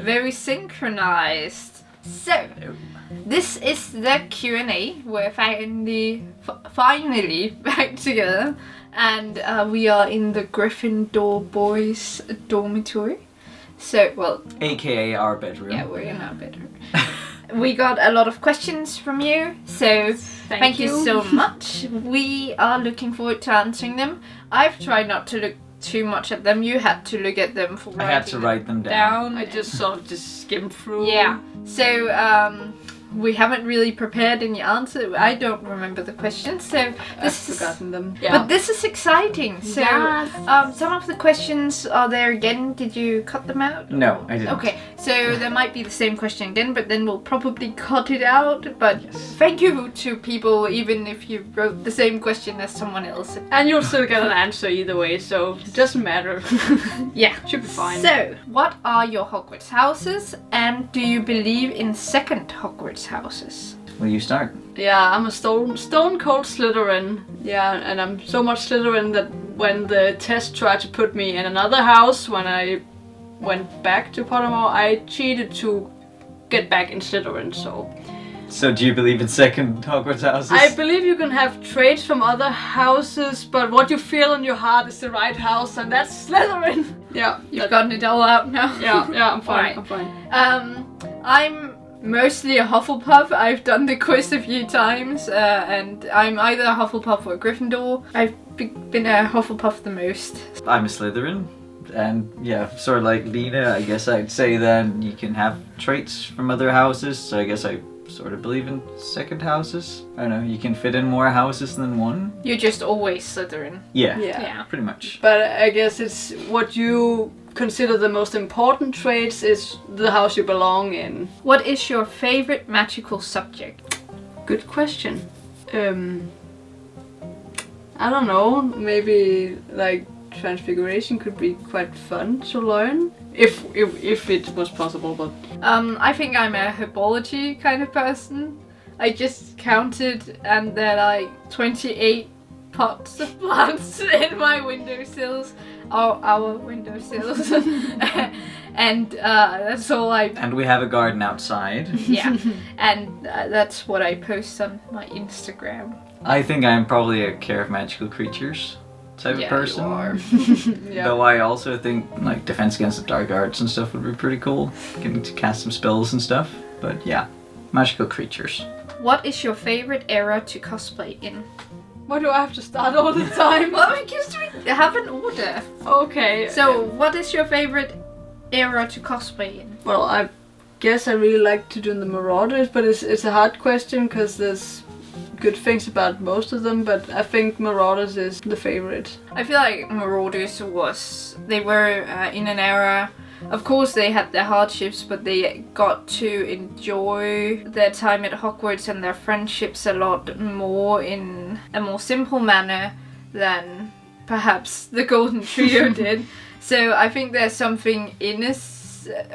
Very synchronized. So, this is the Q&A. We're finally back together. And we are in the Gryffindor boys' dormitory. So, well... AKA our bedroom. Yeah, we're in our bedroom. We got a lot of questions from you, so thank you so much. We are looking forward to answering them. I've tried not to look too much at them. You had to look at them for writing. I had to write them down. I just sort of skimmed through. Yeah, so we haven't really prepared any answer. I don't remember the questions, so I've forgotten them. Yeah. But this is exciting. So some of the questions are there again. Did you cut them out? No, I didn't. Okay, so there might be the same question again, but then we'll probably cut it out. But thank you to people, even if you wrote the same question as someone else. And you'll still get an answer either way, so it doesn't matter. Yeah, should be fine. So, what are your Hogwarts houses, and do you believe in second Hogwarts houses? Will you start? Yeah, I'm a stone cold Slytherin. Yeah, and I'm so much Slytherin that when the test tried to put me in another house, when I went back to Pottermore, I cheated to get back in Slytherin, so... So do you believe in second Hogwarts houses? I believe you can have traits from other houses, but what you feel in your heart is the right house, and that's Slytherin! Yeah. You've gotten it all out now. Yeah, I'm fine, Right. I'm fine. I'm mostly a Hufflepuff. I've done the quiz a few times, and I'm either a Hufflepuff or a Gryffindor. I've been a Hufflepuff the most. I'm a Slytherin. And yeah, sort of like Lena, I guess I'd say that you can have traits from other houses, so I guess I sort of believe in second houses. I don't know, you can fit in more houses than one. You're just always Slytherin. Yeah, pretty much. But I guess it's what you consider the most important traits is the house you belong in. What is your favorite magical subject? Good question. I don't know, maybe like Transfiguration could be quite fun to learn. If it was possible, but... I think I'm a herbology kind of person. I just counted and there are like 28 pots of plants in my windowsills. Our windowsills. And that's all And we have a garden outside. Yeah, and that's what I post on my Instagram. I think I'm probably a care of magical creatures type of person. You are. Yeah. Though I also think like defense against the dark arts and stuff would be pretty cool. Getting to cast some spells and stuff. But yeah, magical creatures. What is your favorite era to cosplay in? Why do I have to start all the time? Well, because we have an order. Okay. So, what is your favorite era to cosplay in? Well, I guess I really like to do the Marauders, but it's a hard question because there's good things about most of them, but I think Marauders is the favorite. I feel like Marauders they were in an era, of course they had their hardships, but they got to enjoy their time at Hogwarts and their friendships a lot more in a more simple manner than perhaps the Golden Trio did. So I think there's something in us.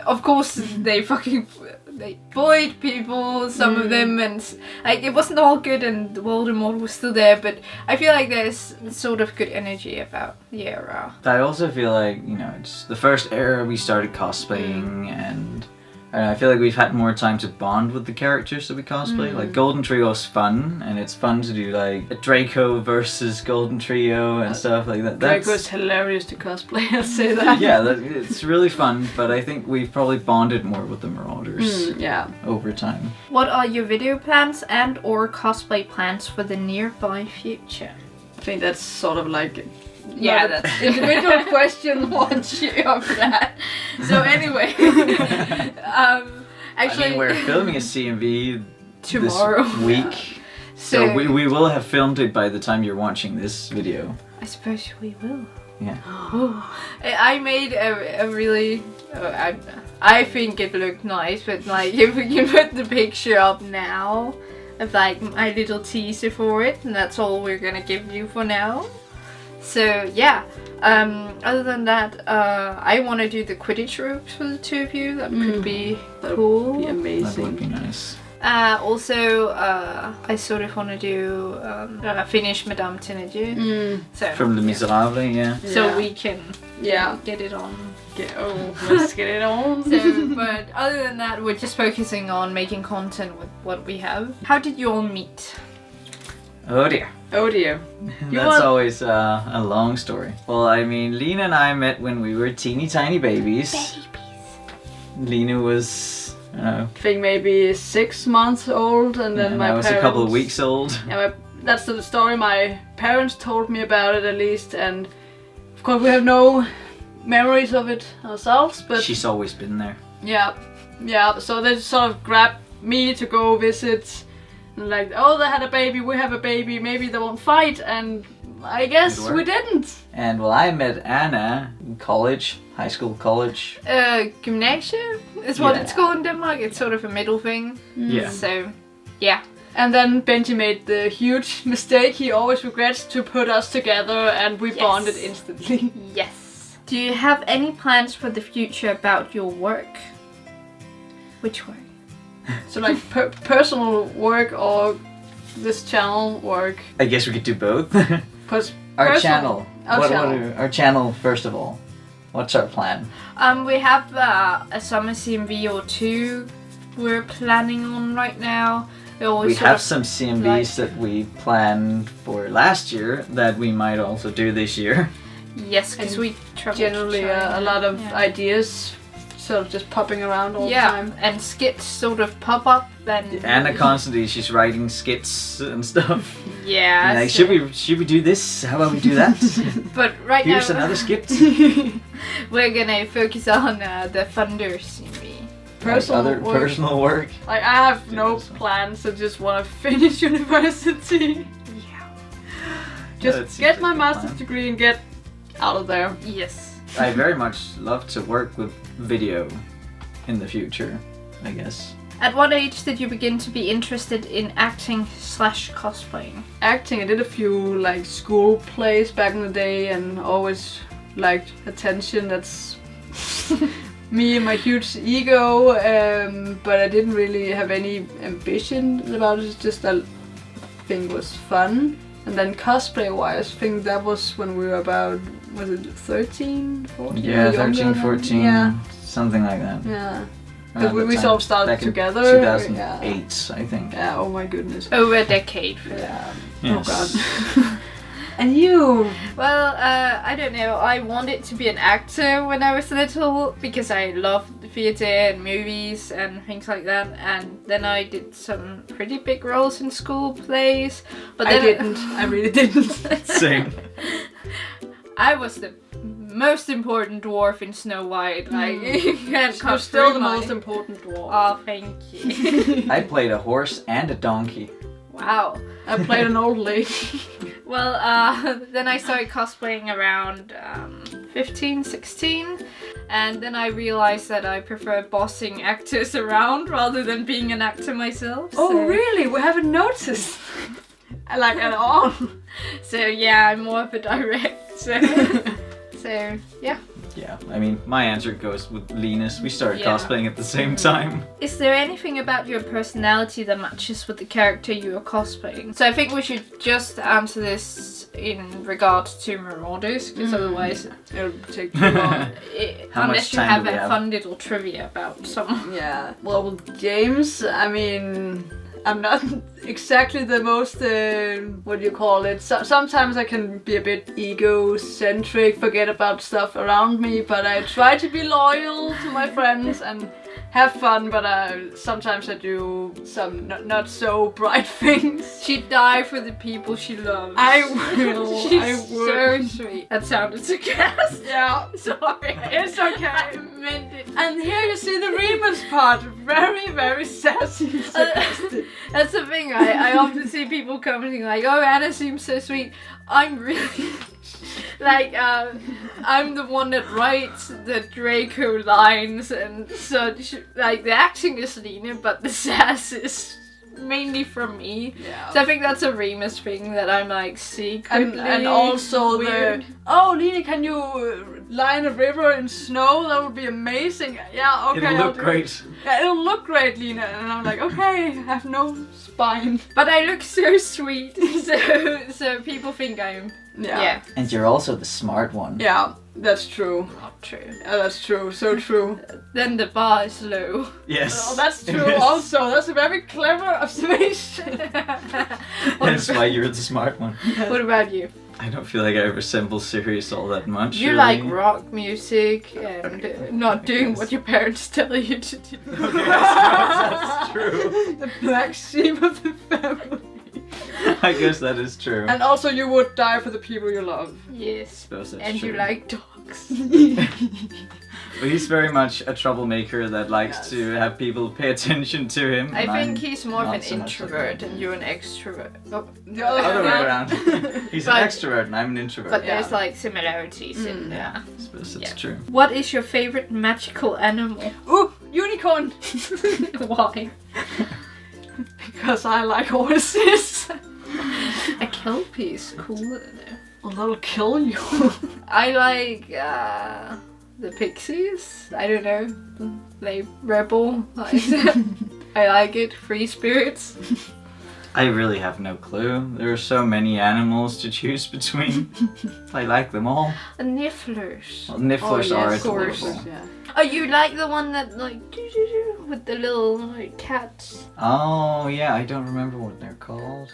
Of course they bullied people, some of them, and like it wasn't all good and Voldemort was still there, but I feel like there's sort of good energy about the era. I also feel like, you know, it's the first era we started cosplaying, and I feel like we've had more time to bond with the characters that we cosplay. Like Golden Trio's fun, and it's fun to do like a Draco versus Golden Trio and stuff like that. Draco's hilarious to cosplay, I'll say that. Yeah, it's really fun, but I think we've probably bonded more with the Marauders over time. What are your video plans and or cosplay plans for the nearby future? I think that's sort of like... Yeah, that's individual question once you of that. So anyway, actually, I mean, we're filming a CMV tomorrow this week, so we will have filmed it by the time you're watching this video. I suppose we will. Yeah. I made a really. I think it looked nice, but like if you put the picture up now of like my little teaser for it, and that's all we're gonna give you for now. So yeah, other than that, I want to do the Quidditch ropes for the two of you. That could be cool. That'd be amazing. That would be nice. Also, I sort of want to do finish Madame Thénardier. Mm. So From Les Miserables, yeah. so we can Yeah. Get it on. Let's get it on. So, but other than that, we're just focusing on making content with what we have. How did you all meet? Oh dear. Oh dear. That's always a long story. Well, I mean, Lena and I met when we were teeny tiny babies. Lena was, I don't know. I think maybe 6 months old, and then I was a couple of weeks old. Yeah, that's the story my parents told me about it, at least, and of course we have no memories of it ourselves, but She's always been there. yeah, so they sort of grabbed me to go visit, and like, oh, they had a baby, we have a baby, maybe they won't fight, and I guess we didn't. And well, I met Anna in college, high school, college. Gymnasium is what it's called in Denmark. It's sort of a middle thing. Yeah. So, yeah. And then Benji made the huge mistake he always regrets, to put us together, and we bonded instantly. Yes. Do you have any plans for the future about your work? Which way? So like personal work or this channel work? I guess we could do both. Cause Our channel. Our channel. Our channel, first of all. What's our plan? We have a summer CMV or two we're planning on right now. We have some CMVs that we planned for last year that we might also do this year. Yes, because we travel generally a lot of ideas sort of just popping around all the time. And skits sort of pop up. And Anna constantly, she's writing skits and stuff. Yeah. Like, should we do this? How about we do that? But right Here's now, another skit. we're gonna focus on the Thunder CMV. Personal work. Like, I have no plans. I just want to finish university. Yeah. Just get my master's degree and get out of there. Yes. I very much love to work with video in the future, I guess. At what age did you begin to be interested in acting/cosplaying? Acting, I did a few like school plays back in the day, and always liked attention. That's me and my huge ego, but I didn't really have any ambition about it. It's just I think it was fun. And then cosplay wise, I think that was when we were about, was it 13, 14? Yeah, 13, 14, yeah. Something like that. Yeah. Because we sort of started together. 2008, I think. Yeah, oh my goodness. Over a decade. Yeah. Yes. Oh god. And you? Well, I don't know. I wanted to be an actor when I was little because I loved theatre and movies and things like that. And then I did some pretty big roles in school plays. But then I didn't. I really didn't. Same. I was the most important dwarf in Snow White. Like, you can't You're still the most important dwarf. Oh, thank you. I played a horse and a donkey. Wow. I played an old lady. Well, then I started cosplaying around 15, 16. And then I realized that I prefer bossing actors around rather than being an actor myself. Oh, so. really? We haven't noticed. Like, at all. So, yeah, I'm more of a director. So, yeah. Yeah, I mean, my answer goes with Linus. We started cosplaying at the same time. Is there anything about your personality that matches with the character you are cosplaying? So I think we should just answer this in regards to Marauders, because otherwise it'll take too long. Unless you have a fun little trivia about someone. Yeah, well, with James, I mean, I'm not exactly the most, what do you call it? Sometimes I can be a bit egocentric, forget about stuff around me, but I try to be loyal to my friends and have fun, but sometimes I do some not so bright things. She'd die for the people she loves. I will. She's I so sweet. That sounded sarcastic. Yeah. Sorry. It's okay. I meant it. And here you see the Remus part. Very, very sassy. That's the thing, I often see people commenting like, oh, Anna seems so sweet. I'm really... like, I'm the one that writes the Draco lines and such. Like, the acting is Lena, but the sass is mainly from me. Yeah. So I think that's a Remus thing that I'm like secretly and also weird. Lena, can you line a river in snow? That would be amazing. Yeah, okay. It'll look great. Yeah, it'll look great, Lena. And I'm like, okay, I have no spine. But I look so sweet, so people think I'm... Yeah. And you're also the smart one. Yeah. That's true. Not true. That's true. So true. Then the bar is low. Yes. Oh, that's true Yes. also. That's a very clever observation. That's why you're the smart one. What about you? I don't feel like I resemble Sirius all that much. You really. like rock music and not doing what your parents tell you to do. Okay, that's true. The black sheep of the family. I guess that is true. And also you would die for the people you love. Yes. Suppose that's And true. you like dogs. But he's very much a troublemaker that likes to have people pay attention to him. I and think I'm he's more of not an so much like introvert that. and you're an extrovert. Oh, The Other way around. around. He's an But- extrovert and I'm an introvert. but Yeah. there's like similarities in I suppose that's Yeah. true. What is your favorite magical animal? Ooh, unicorn! Why? Because I like horses. A kelpie is cool. Oh, that'll kill you. I like the pixies. I don't know. They rebel. I like it. Free spirits. I really have no clue. There are so many animals to choose between. I like them all. Nifflers. Well, nifflers Oh, are yes, adorable. horses, yeah. Oh, you like the one that like doo-doo-doo with the little like cats? Oh yeah, I don't remember what they're called.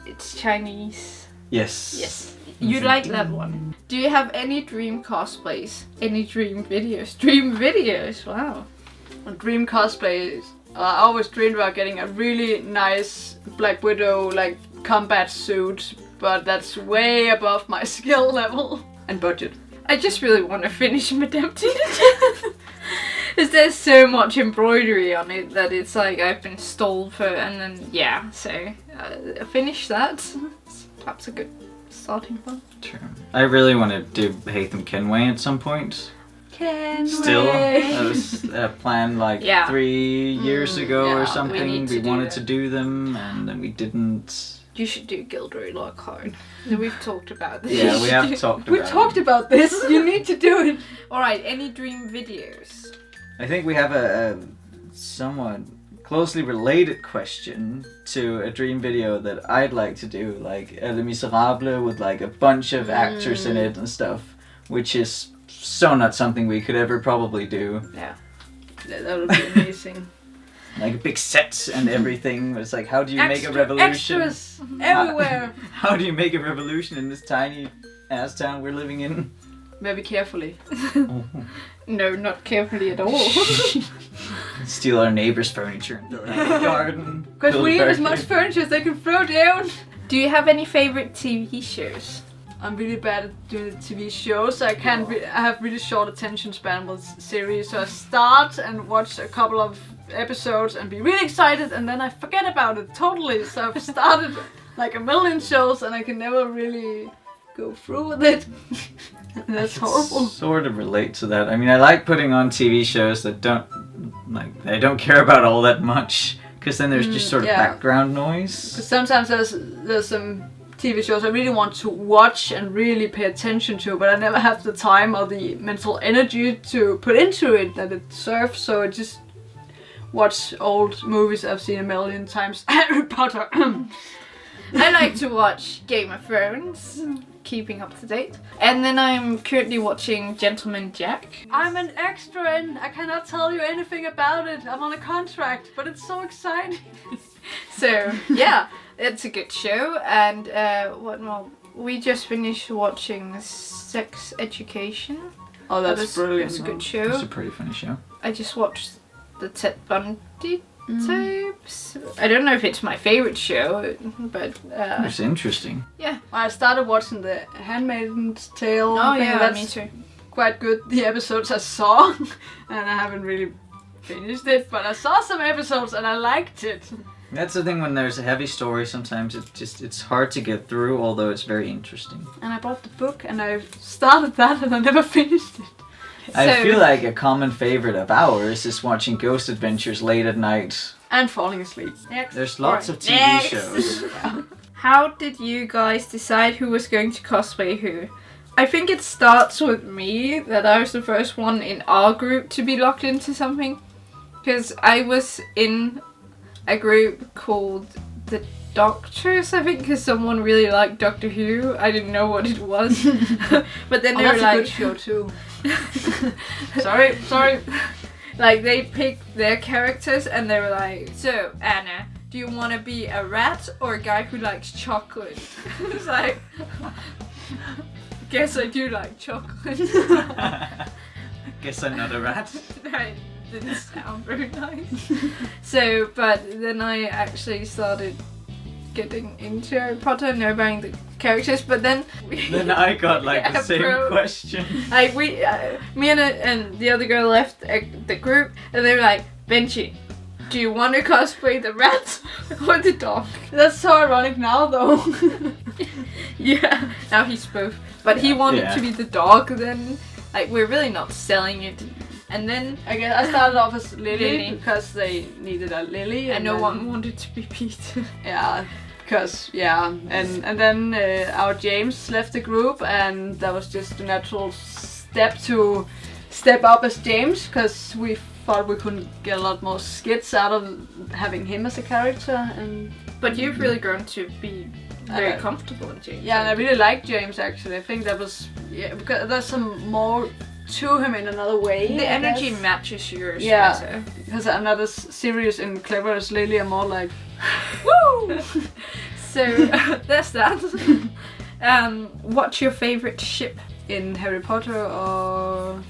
It's Chinese. Yes. Yes. You like that one. Do you have any dream cosplays? Any dream videos? Dream videos. Wow. On dream cosplays, I always dreamed about getting a really nice Black Widow like combat suit, but that's way above my skill level and budget. I just really want to finish Madame Tina. Because there's so much embroidery on it that it's like I've been stalled for, and then yeah, so finish that. That's a good starting point. True. I really want to do Hatham Kenway at some point. Still, that was planned like Yeah. 3 years ago yeah, or we something. need We to do wanted that. to do them, and then we didn't. You should do Gilderoy Lockhart. We've talked about this. Yeah, we have talked We about talked it. about this. You need to do it. Alright, any dream videos? I think we have a somewhat closely related question to a dream video that I'd like to do, like Les Miserables with like a bunch of actors in it and stuff, which is so not something we could ever probably do. Yeah. That would be amazing. Like big sets and everything. But it's like, how do you make a Extra- revolution? Extras everywhere. How do you make a revolution in this tiny ass town we're living in? Very carefully. No, not carefully at all. Steal our neighbor's furniture and throw it out in the garden. Because Build we need as barricade. much furniture as they can throw down. Do you have any favorite TV shows? I'm really bad at doing the TV shows. I can't. I have really short attention span with series, so I start and watch a couple of episodes and be really excited, and then I forget about it totally. So I've started like a million shows, and I can never really go through with it. That's horrible. Sort of relate to that. I mean, I like putting on TV shows that I don't care about all that much, because then there's just sort of yeah. background noise. Because sometimes there's some TV shows I really want to watch and really pay attention to, but I never have the time or the mental energy to put into it that it serves. So I just watch old movies I've seen a million times. Harry Potter. I like to watch Game of Thrones, keeping up to date. And then I'm currently watching Gentleman Jack. I'm an extra in. I cannot tell you anything about it. I'm on a contract, but it's so exciting. So, yeah, it's a good show. And what more? We just finished watching Sex Education. Oh, That that's was- brilliant. It's a good It's show. a pretty funny show. I just watched the Ted Bundy tapes. I don't know if it's my favorite show, but It's interesting. yeah. I started watching The Handmaid's Tale. Oh I think yeah, that's me too. quite good. The episodes I saw, and I haven't really finished it, but I saw some episodes and I liked it. That's the thing when there's a heavy story. Sometimes it's hard to get through, although it's very interesting. And I bought the book and I started that and I never finished it. I So- feel like a common favorite of ours is watching Ghost Adventures late at night. And falling asleep. Next. There's lots of TV Next. shows. How did you guys decide who was going to cosplay who? I think it starts with me, that I was the first one in our group to be locked into something. Because I was in a group called the doctors, I think, because someone really liked Doctor Who. I didn't know what it was. But then they were that's like... a good show too. sorry. Like, they picked their characters and they were like, so, Anna, do you want to be a rat or a guy who likes chocolate? It's like, guess I do like chocolate. Guess I'm not a rat. That didn't sound very nice. So, but then I actually started getting into Harry Potter, knowing the characters, but then Then I got like the same question. Like me and the other girl left the group, and they were like, Benji, do you want to cosplay the rat or the dog? That's so ironic now, though. Yeah, now he's both. But he wanted to be the dog then. Like, we're really not selling it. And then I guess I started off as Lily because they needed a Lily. And no one wanted to be Peter. Yeah, because, and then our James left the group, and that was just a natural step to step up as James, because we thought we couldn't get a lot more skits out of having him as a character. But you've really grown to be very comfortable in James. Yeah, and I really like James, actually. I think that was, because there's some more to him in another way. The energy matches yours better. Because I'm not as serious and clever as Lily. I'm more like, woo! So, there's that. What's your favorite ship? In Harry Potter or...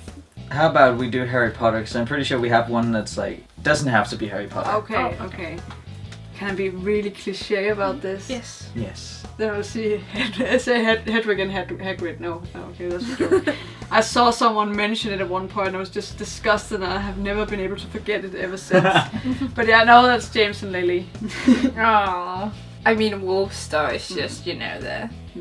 How about we do Harry Potter? Because I'm pretty sure we have one that's like, doesn't have to be Harry Potter. Okay. Can I be really cliche about this? Yes. Yes. Then I'll see Hedwig and Hagrid. No, okay, that's a joke. I saw someone mention it at one point and I was just disgusted, and I have never been able to forget it ever since. But yeah, no, that's James and Lily. Aww. I mean, Wolfstar is just,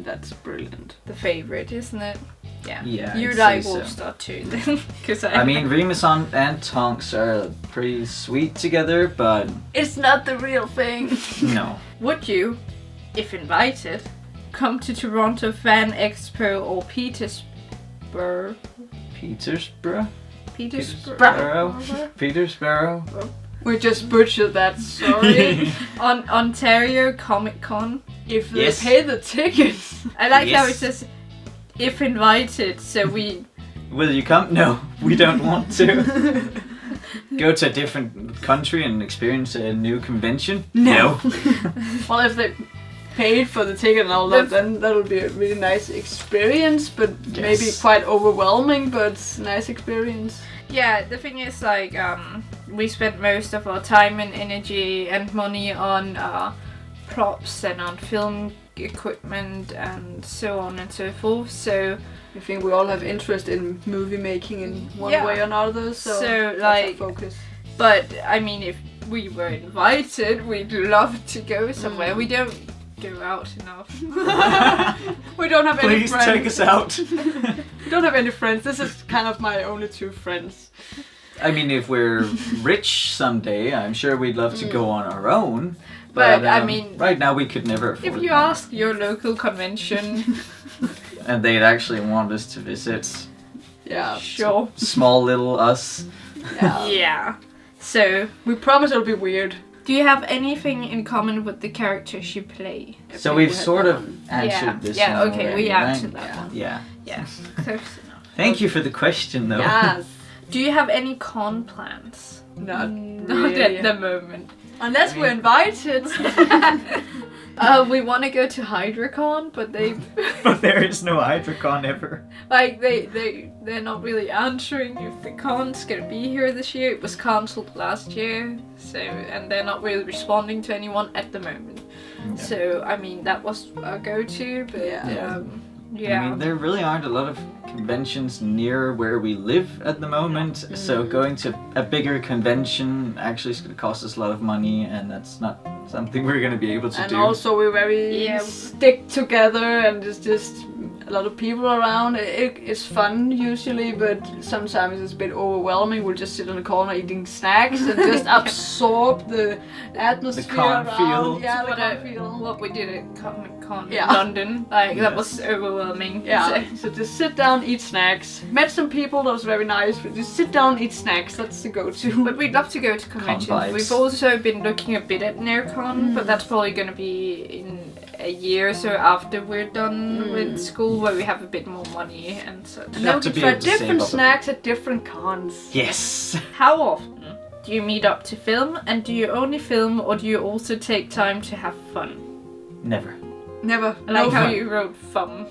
That's brilliant. the favorite, isn't it? Yeah. Yeah, You I'd like say so. Wolfstar too, then? Cause I mean, Remus and Tonks are pretty sweet together, but It's not the real thing. no. would you, if invited, come to Toronto Fan Expo or Petersburg? Petersburg? Petersburg? Petersburg? We just butchered that, sorry. On Ontario Comic Con. If they Yes. pay the tickets. I like how it Yes. says, if invited, so we... Will you come? No, we don't want to. Go to a different country and experience a new convention? No. Well, if they paid for the ticket and all that, then that would be a really nice experience, but maybe quite overwhelming, but nice experience. Yeah, the thing is, like, we spent most of our time and energy and money on props and on film equipment and so on and so forth, so I think we all have interest in movie making in one way or another, so that's like, our focus. But I mean, if we were invited, we'd love to go somewhere. We don't go out enough. We don't have any Please friends. take us out. We don't have any friends. This is kind of my only two friends. I mean, if we're rich someday, I'm sure we'd love to go on our own. But, I mean, right now we could never afford if you that. ask your local convention, And they'd actually want us to visit. Yeah. sure. Small little us. Yeah. Yeah. So, We promise it'll be weird. do you have anything in common with the characters you play? So we've sort of answered this Yeah, one okay, already, we right? answered that one. Yeah. Yeah, close enough. Thank you for the question, though. Yes. Do you have any con plans? Not Not really. at the moment. Unless we're invited. We want to go to HydraCon, but But there is no HydroCon ever. like they're not really answering if the con's gonna be here this year. It was cancelled last year, so, and they're not really responding to anyone at the moment. Yeah. So I mean, that was our go-to, but Yeah. I mean, there really aren't a lot of conventions near where we live at the moment, so going to a bigger convention actually is going to cost us a lot of money, and that's not something we're going to be able to And do. also we're very Yeah. stick together, and it's just a lot of people around, it's fun usually, but sometimes it's a bit overwhelming. We'll just sit in the corner eating snacks and just absorb the atmosphere con around. feel. Yeah, So the con feel. what we did at Comic Con Yeah. in London, like that Yes. was overwhelming. Yeah, so just sit down, eat snacks. Met some people, that was very nice, but just sit down, eat snacks, that's the go-to. But we'd love to go to conventions. vibes. We've also been looking a bit at NearCon, but that's probably going to be in a year or so after we're done with school, where we have a bit more money and such. And You then have we to can be try able to save different up a snacks at different cons. Yes. How often do you meet up to film, and do you only film, or do you also take time to have fun? Never. Never. I like no how fun. you wrote fun.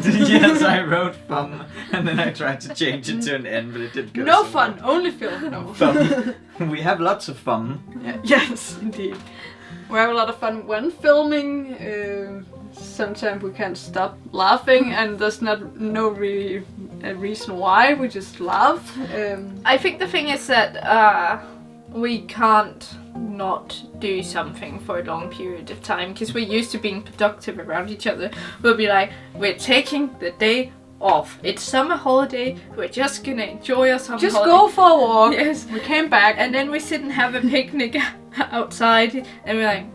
Yes, I wrote fun, and then I tried to change it to an N, but it didn't go. No so fun, only film. No. Fun. We have lots of fun. Yes, indeed. We have a lot of fun when filming. Sometimes we can't stop laughing, and there's no really a reason why. We just laugh. I think the thing is that we can't not do something for a long period of time, because we're used to being productive around each other. We'll be like, we're taking the day off. It's summer holiday. We're just gonna enjoy our summer Just holiday. go for a walk. Yes. We came back, And then we sit and have a picnic outside, and we're like,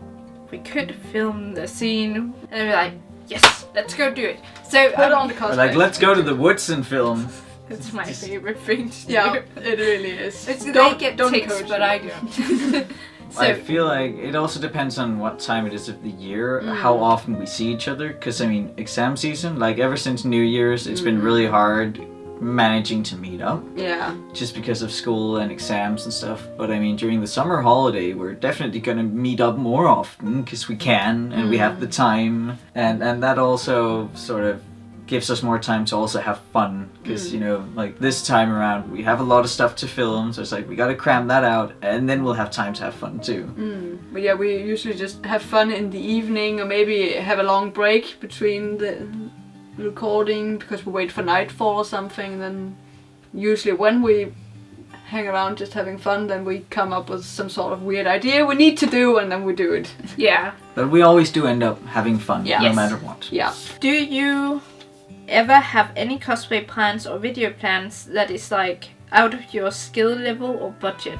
we could film the scene, and we're like, yes, let's go do it. So put on the Or cosplay. like, let's go to the woods and film. it's my favorite thing to do. Yeah, it really is. It's, they Don't- get don't ticks, encourage but it. I don't. So I feel like it also depends on what time it is of the year, how often we see each other. Because, I mean, exam season, like ever since New Year's, it's been really hard managing to meet up. Yeah. Just because of school and exams and stuff. But I mean, during the summer holiday, we're definitely going to meet up more often because we can and we have the time. And that also sort of gives us more time to also have fun. Because, you know, like this time around, we have a lot of stuff to film. So it's like, we got to cram that out and then we'll have time to have fun too. But yeah, we usually just have fun in the evening, or maybe have a long break between the recording because we wait for nightfall or something. And then usually when we hang around just having fun, then we come up with some sort of weird idea we need to do, and then we do it. yeah. But we always do end up having fun, Yeah. no Yes. matter what. Yeah. Do you ever have any cosplay plans or video plans that is like out of your skill level or budget?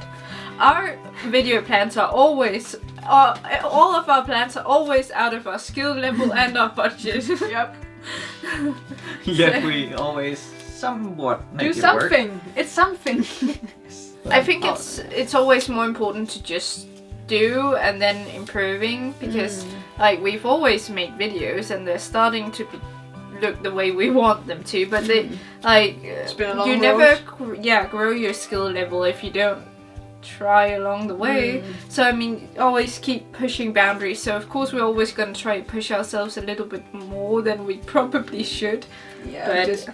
Our video plans are always, all of our plans are always out of our skill level and our budget. Yep. Yet we always somewhat make Do it work. something. It's something. I think it's always more important to just do and then improving, because like we've always made videos and they're starting to look the way we want them to, but they like been a long you road. never grow your skill level if you don't try along the way. So I mean, always keep pushing boundaries. So of course we're always going to try to push ourselves a little bit more than we probably should. Yeah, But- just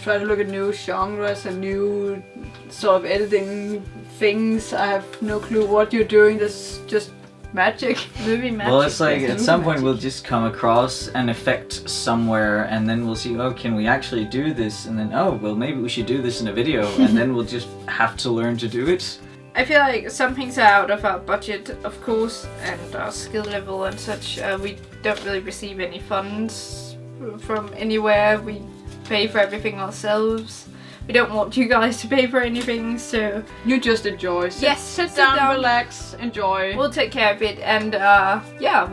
try to look at new genres and new sort of editing things. I have no clue what you're doing. That's just magic. Movie magic. Well, it's like yes. at some point we'll just come across an effect somewhere and then we'll see, oh, can we actually do this? And then, oh, well, maybe we should do this in a video. And then we'll just have to learn to do it. I feel like some things are out of our budget, of course, and our skill level and such. We don't really receive any funds from anywhere. We pay for everything ourselves. We don't want you guys to pay for anything, so You just enjoy. Sit down. down, relax, enjoy. we'll take care of it, and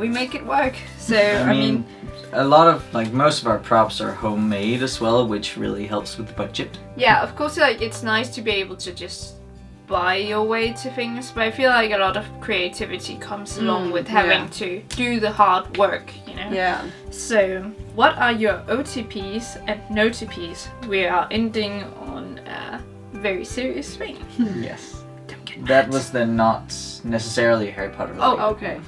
we make it work. So I mean, a lot of, like, most of our props are homemade as well, which really helps with the budget. yeah, of course, like it's nice to be able to just buy your way to things, but I feel like a lot of creativity comes along with having to do the hard work, you know? Yeah. So, what are your OTPs and NoTPs? We are ending on a very serious thing. Yes. Don't get That mad. was then not necessarily Harry Potter. Oh, Okay.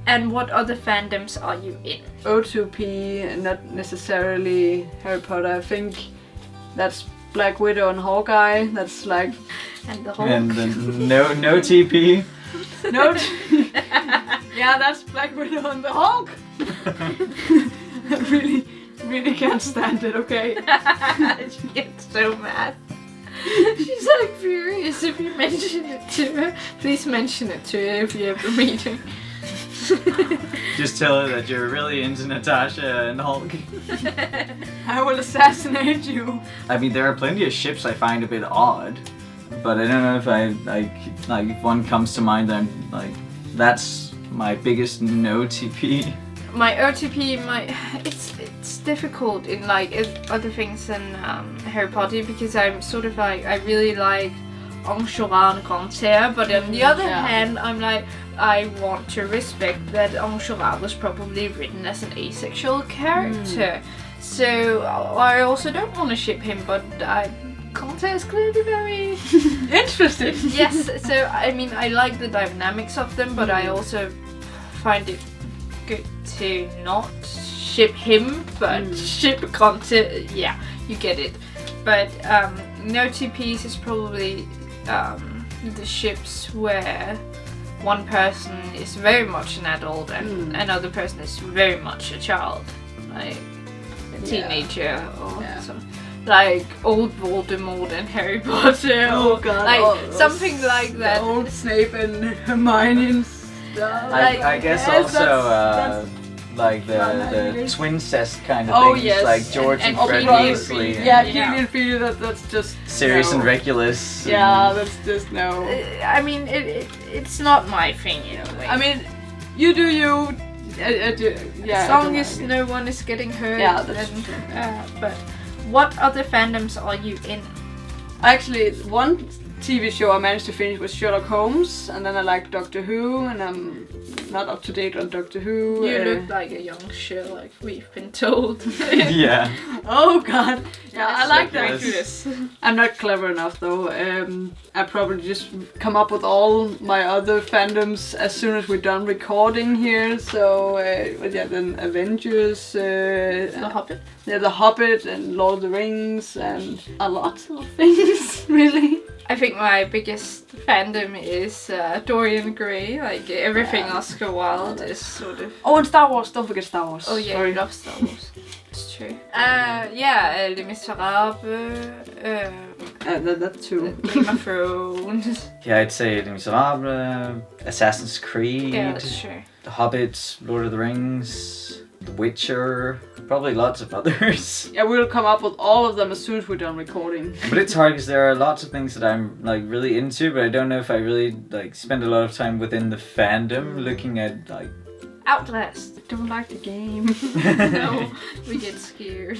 And what other fandoms are you in? O2P, not necessarily Harry Potter. I think that's Black Widow and Hawkeye. That's like And the Hulk? And then no TP. no. Yeah, that's Black Widow and the Hulk. I really can't stand it. Okay. She gets so mad. She's like furious if you mention it to her. Please mention it to her if you ever meet her. Just tell her that you're really into Natasha and Hulk. I will assassinate you. I mean, there are plenty of ships I find a bit odd, but I don't know if I like if one comes to mind. Then that's my biggest no TP. My OTP, it's difficult in other things than Harry Potter because I'm sort of I really like Enjolras and Grantaire, but on the other hand, I'm I want to respect that Enjolras was probably written as an asexual character. So I also don't want to ship him, but Grantaire is clearly very interesting. Yes, so I mean I like the dynamics of them, but I also find it good to not ship him, but ship Grantaire. Yeah, you get it. But no TPs is probably the ships where one person is very much an adult and another person is very much a child, like a teenager or some, like old Voldemort and Harry Potter, or something like that. Old Snape and Hermione. I guess also the twin cest kind of things, like George and Fred Weasley. Yeah, Keely feel that's just serious and Regulus. Yeah, that's just no. I mean, it's not my thing in a way. I mean, you do you. As long as no one is getting hurt. Yeah, that's true. But what other fandoms are you in? Actually, one TV show I managed to finish was Sherlock Holmes, and then I like Doctor Who, and I'm not up to date on Doctor Who. You look like a young Sherlock, we've been told. Yeah. Oh god. Yeah, I like that. Yes. I'm not clever enough though. I probably just come up with all my other fandoms as soon as we're done recording here. So, but yeah, then Avengers, The Hobbit. Yeah, The Hobbit and Lord of the Rings and a lot of things, really. I think my biggest fandom is Dorian Gray. Like everything Oscar Wilde is sort of. Oh, and Star Wars! Don't forget Star Wars. Oh yeah, Sorry. I love Star Wars. It's true. Yeah, Les Miserables. That too. Game of Thrones. Yeah, I'd say Les Miserables, Assassin's Creed, Yeah, that's true. The Hobbit, Lord of the Rings, The Witcher, probably lots of others. Yeah, we'll come up with all of them as soon as we're done recording. But it's hard because there are lots of things that I'm like really into, but I don't know if I really like spend a lot of time within the fandom looking at like Outlast. I don't like the game. No, we get scared.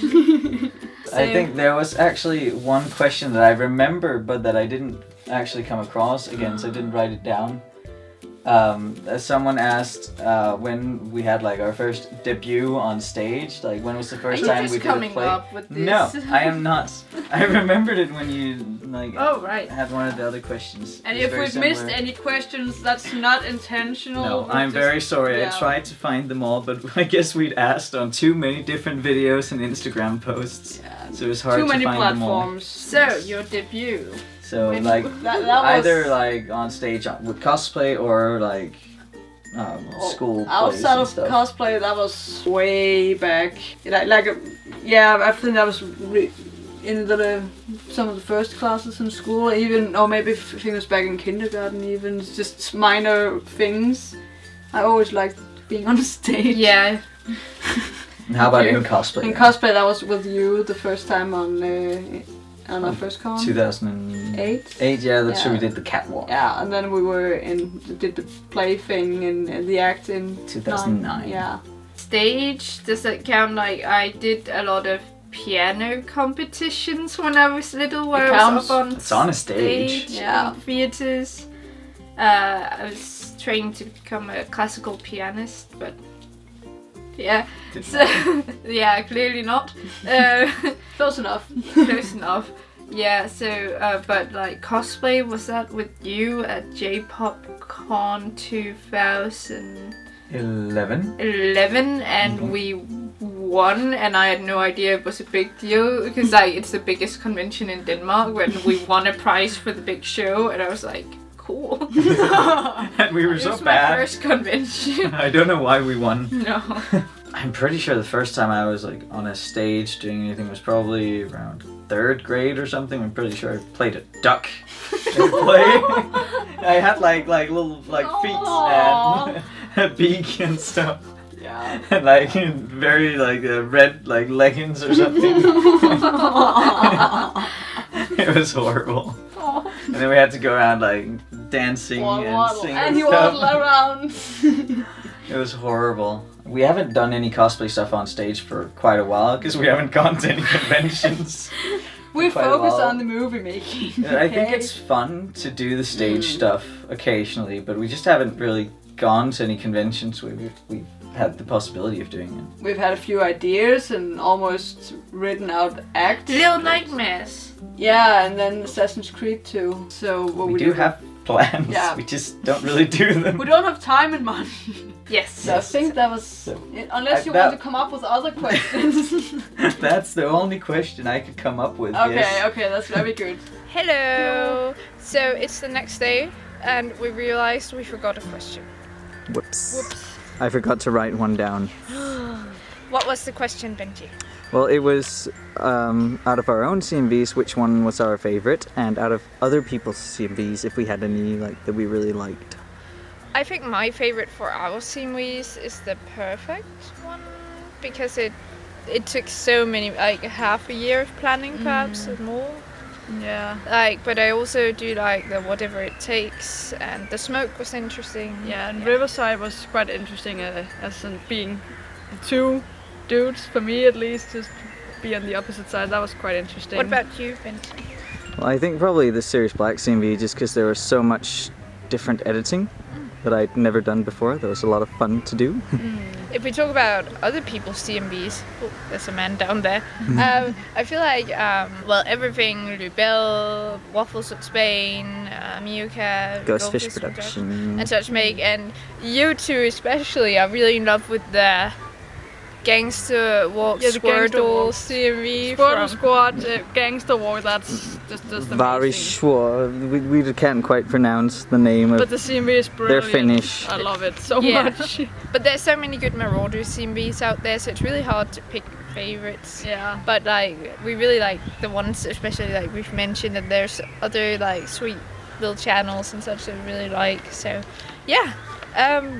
I think there was actually one question that I remember but that I didn't actually come across again, so I didn't write it down. Someone asked when we had like our first debut on stage, like when was the first time we did a coming play? up with this? No, I am not. I remembered it when you like had one of the other questions. And It was if very we've similar. missed any questions, that's not intentional. No, We're I'm just- very sorry. yeah. I tried to find them all, but I guess we'd asked on too many different videos and Instagram posts, Yeah. so it was hard Too to many find them all. platforms. So, your debut. So When- like That was either like on stage with cosplay or like school plays outside and of stuff. cosplay. That was way back. I think that was in some of the first classes in school, even, or maybe I think it was back in kindergarten. Even just minor things. I always liked being on stage. Yeah. And how about in cosplay? In cosplay, that was with you the first time on our first con. 2008. 8. Yeah, that's true. We Yeah. did the catwalk. Yeah, and then we did the play thing and the act in 2009. Yeah. Stage, does that count? Like, I did a lot of piano competitions when I was little, where It I was counts. up on It's on a stage. Yeah. in theatres. I was trained to become a classical pianist, but yeah. Didn't So yeah, clearly not. Close enough. Close enough. Yeah. So, but like cosplay, was that with you at J-Pop Con 2011? 11. And Mhm. we won, and I had no idea it was a big deal because like it's the biggest convention in Denmark. When we won a prize for the big show, and I was like, cool. And we were It so was my bad. first convention. I don't know why we won. No. I'm pretty sure the first time I was like on a stage doing anything was probably around 3rd grade or something. I'm pretty sure I played a duck in a play. I had like little feet Aww. a beak and stuff. Yeah. And like very like red like leggings or something. It was horrible. And then we had to go around like dancing and singing and he stuff. waddled around. It was horrible. We haven't done any cosplay stuff on stage for quite a while because we haven't gone to any conventions. We quite a focus while. on the movie making. I think it's fun to do the stage stuff occasionally, but we just haven't really gone to any conventions where we've had the possibility of doing it. We've had a few ideas and almost written out acts. Little nightmares. Yeah, and then Assassin's Creed 2. So what We do have plans, Yeah. we just don't really do them. We don't have time and money. Yes. So I think that was... Unless you want to come up with other questions. That's the only question I could come up with. Yes. Okay, that's very good. Hello. So it's the next day, and we realized we forgot a question. Whoops. I forgot to write one down. What was the question, Benji? Well, it was out of our own CMVs, which one was our favorite, and out of other people's CMVs, if we had any like that we really liked. I think my favorite for our CMVs is the perfect one, because it took so many, like half a year of planning perhaps, or more. Yeah. Like, but I also do like the whatever it takes, and the smoke was interesting. Yeah, and Riverside was quite interesting as in being the two dudes, for me at least, just be on the opposite side. That was quite interesting. What about you, Benji? Well, I think probably the Sirius Black CMV, just because there was so much different editing that I'd never done before. That was a lot of fun to do. If we talk about other people's CMVs, oh, there's a man down there. I feel like, everything, Lubel, Waffles at Spain, Miyuka, Ghostfish Production. and such make, and you two especially are really in love with the Gangster Walk Yeah, the Gangster Squirtle Walk. CMV Squirtle from... Squad, Gangster War, that's just Very amazing. sure. We can't quite pronounce the name of. But the CMV is brilliant. They're Finnish. I love it so Yeah. much. But there's so many good Marauder CMVs out there, so it's really hard to pick favorites. Yeah. But like, we really like the ones, especially like we've mentioned that there's other like sweet little channels and such that we really like. So yeah,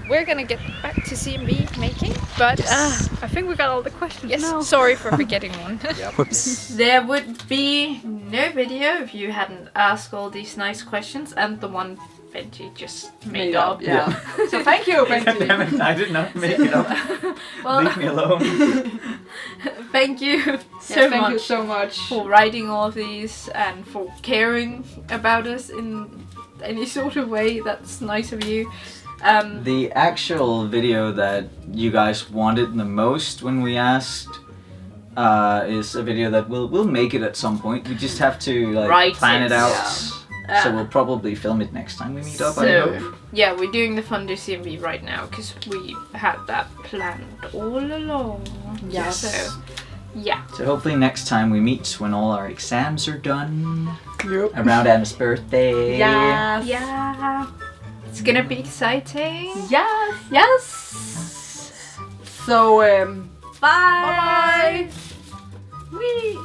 we're gonna get back to CMV making, but I think we got all the questions yes, now. sorry for forgetting one. Whoops. There would be no video if you hadn't asked all these nice questions and the one Benji just made up. Yeah. So thank you, Benji. I did not make it up. Well, Leave me alone. thank you Thank you so much. for writing all of these and for caring about us in any sort of way. That's nice of you. The actual video that you guys wanted the most when we asked is a video that we'll make it at some point. We just have to like plan it out. Yeah. So we'll probably film it next time we meet up. I So, hope. yeah, we're doing the Fandom CMV right now because we had that planned all along. Yes. So, yeah. So hopefully next time we meet when all our exams are done. Yep. Around Adam's birthday. Yes. Yeah. It's gonna be exciting. Yes. Yes. So, Bye. bye. Wee.